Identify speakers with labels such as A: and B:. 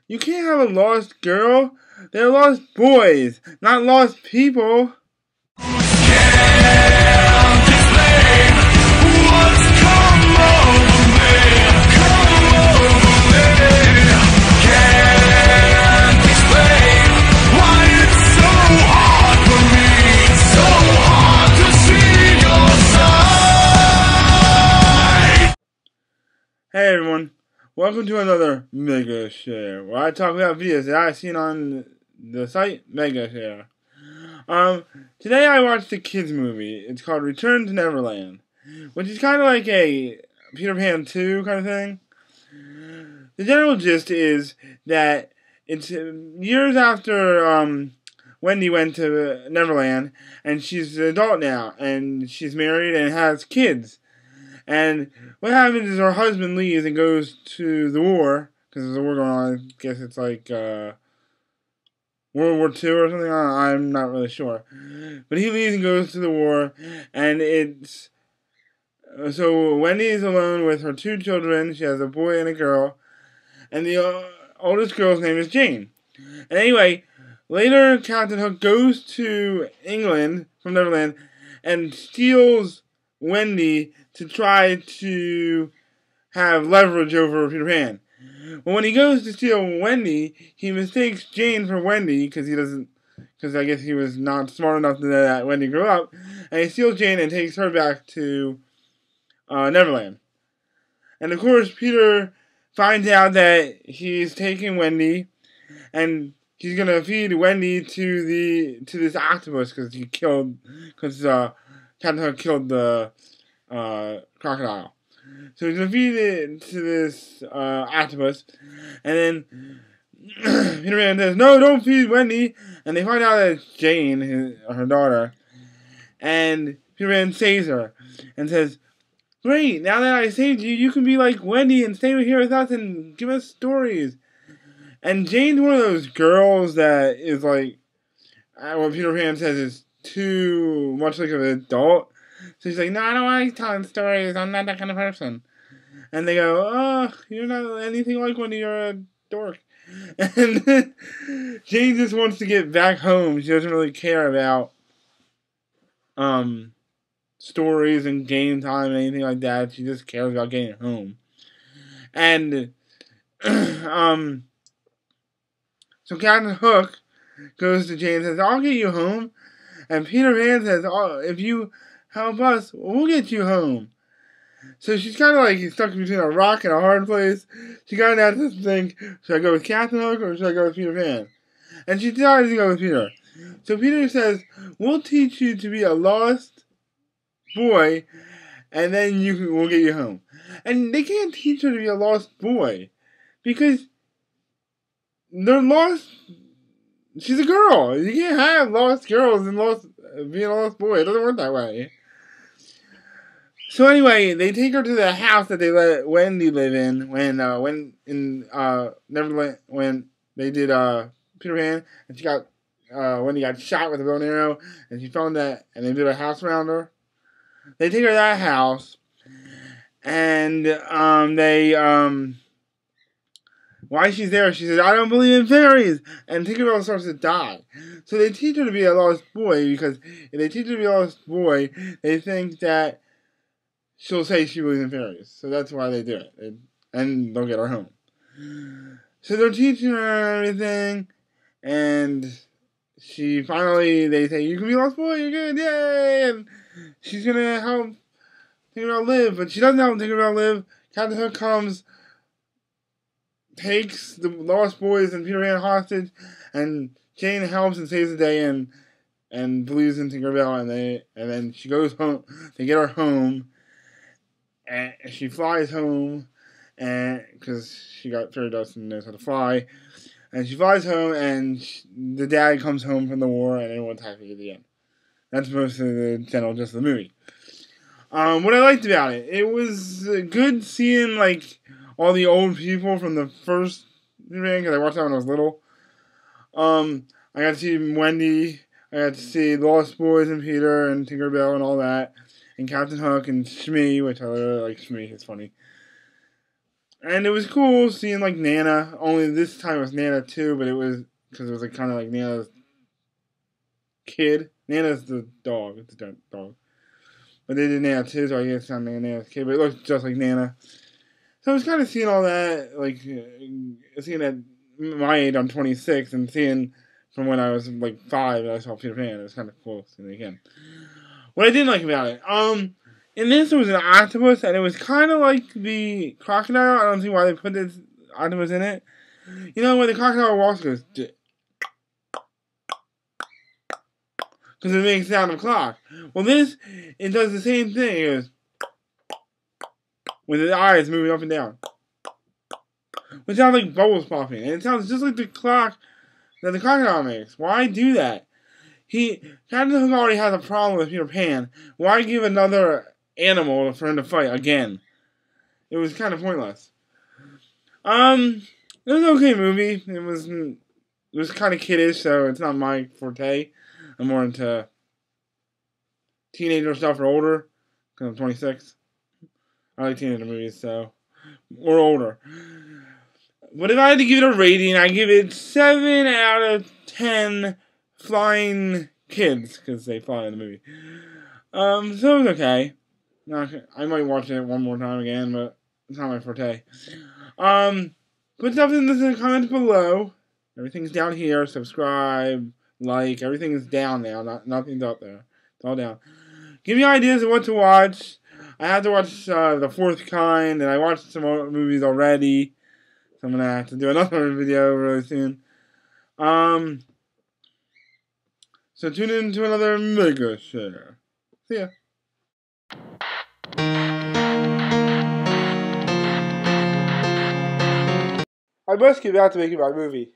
A: You can't have a lost girl. They're lost boys, not lost people. Hey everyone, welcome to another megashare, where I talk about videos that I've seen on the site megashare. Today I watched a kids movie. It's called Return to Neverland, which is kind of like a Peter Pan 2 kind of thing. The general gist is that it's years after Wendy went to Neverland, and she's an adult now, and she's married and has kids. And what happens is her husband leaves and goes to the war, because there's a war going on. I guess it's like World War II or something. I'm not really sure. But he leaves and goes to the war, and it's... So Wendy is alone with her 2 children. She has a boy and a girl. And the oldest girl's name is Jane. And anyway, later Captain Hook goes to England from Neverland and steals Wendy to try to have leverage over Peter Pan. Well, when he goes to steal Wendy, he mistakes Jane for Wendy because I guess he was not smart enough to know that Wendy grew up, and he steals Jane and takes her back to Neverland. And of course, Peter finds out that he's taking Wendy, and he's gonna feed Wendy to this octopus because Captain Hook killed the crocodile. So he's gonna feed it to this octopus, and then Peter Pan says, "No, don't feed Wendy." And they find out that it's Jane, her daughter, and Peter Pan saves her and says, "Great! Now that I saved you, you can be like Wendy and stay here with us and give us stories." And Jane's one of those girls that is like, what Peter Pan says is too much like an adult. So he's like, "No, I don't like telling stories. I'm not that kind of person." And they go, "Oh, you're not anything like Wendy. You're a dork." And Jane just wants to get back home. She doesn't really care about stories and game time and anything like that. She just cares about getting home. And so Captain Hook goes to Jane and says, "I'll get you home." And Peter Pan says, "Oh, if you help us, we'll get you home." So she's kind of like stuck between a rock and a hard place. She got out to think, should I go with Captain Hook or should I go with Peter Pan? And she decided to go with Peter. So Peter says, "We'll teach you to be a lost boy, and then we'll get you home." And they can't teach her to be a lost boy because they're lost. She's a girl. You can't have lost girls and being a lost boy. It doesn't work that way. So anyway, they take her to the house that they let Wendy live in when Neverland, when they did Peter Pan, and Wendy got shot with a bow and arrow, and she found that, and they did a house around her. They take her to that house, and while she's there, she says, "I don't believe in fairies," and Tinkerbell starts to die. So they teach her to be a lost boy, because if they teach her to be a lost boy, they think that she'll say she believes in fairies. So that's why they do it. And they'll get her home. So they're teaching her everything, and they say, "You can be a lost boy, you're good, yay!" And she's gonna help Tinkerbell live, but she doesn't help Tinkerbell live. Captain Hook comes, takes the lost boys and Peter Pan hostage, and Jane helps and saves the day and believes in Tinkerbell, and then she goes home. They get her home, and she flies home, and because she got fairy dust and knows how to fly, and she flies home, and the dad comes home from the war, and everyone's happy at the end. That's most of the general gist of the movie. What I liked about it, it was good seeing like all the old people from the first movie, because I watched that when I was little. I got to see Wendy, I got to see Lost Boys and Peter and Tinkerbell and all that, and Captain Hook and Shmee, which I really like Shmee, it's funny. And it was cool seeing like Nana. Only this time it was Nana too, but it was because it was like kind of like Nana's kid. Nana's the dog. It's a dog. But they did Nana too, so I guess it's not Nana's kid. But it looks just like Nana. So I was kind of seeing all that, like seeing at my age, I'm 26, and seeing from when I was like 5, I saw Peter Pan. It was kind of cool seeing it again. What I didn't like about it, in this it was an octopus, and it was kind of like the crocodile. I don't see why they put this octopus in it. You know, when the crocodile walks, it goes, because it makes sound of clock. Well, this, it does the same thing. It goes, with its eyes moving up and down. Which sounds like bubbles popping. And it sounds just like the clock that the crocodile makes. Why do that? Captain Hook already has a problem with Peter Pan. Why give another animal for him to fight again? It was kind of pointless. It was an okay movie. It was kind of kiddish, so it's not my forte. I'm more into teenager stuff or older, because I'm 26. I like teenager movies, so, or older. But if I had to give it a rating, I give it 7 out of 10 flying kids, because they fly in the movie. So it was okay. I might watch it one more time again, but it's not my forte. Put something in the comments below. Everything's down here. Subscribe, like, everything is down now. Nothing's up there. It's all down. Give me ideas of what to watch. I have to watch The Fourth Kind, and I watched some movies already. So I'm going to have to do another video really soon. So tune in to another Mega Share. See ya. I must get back to making my movie.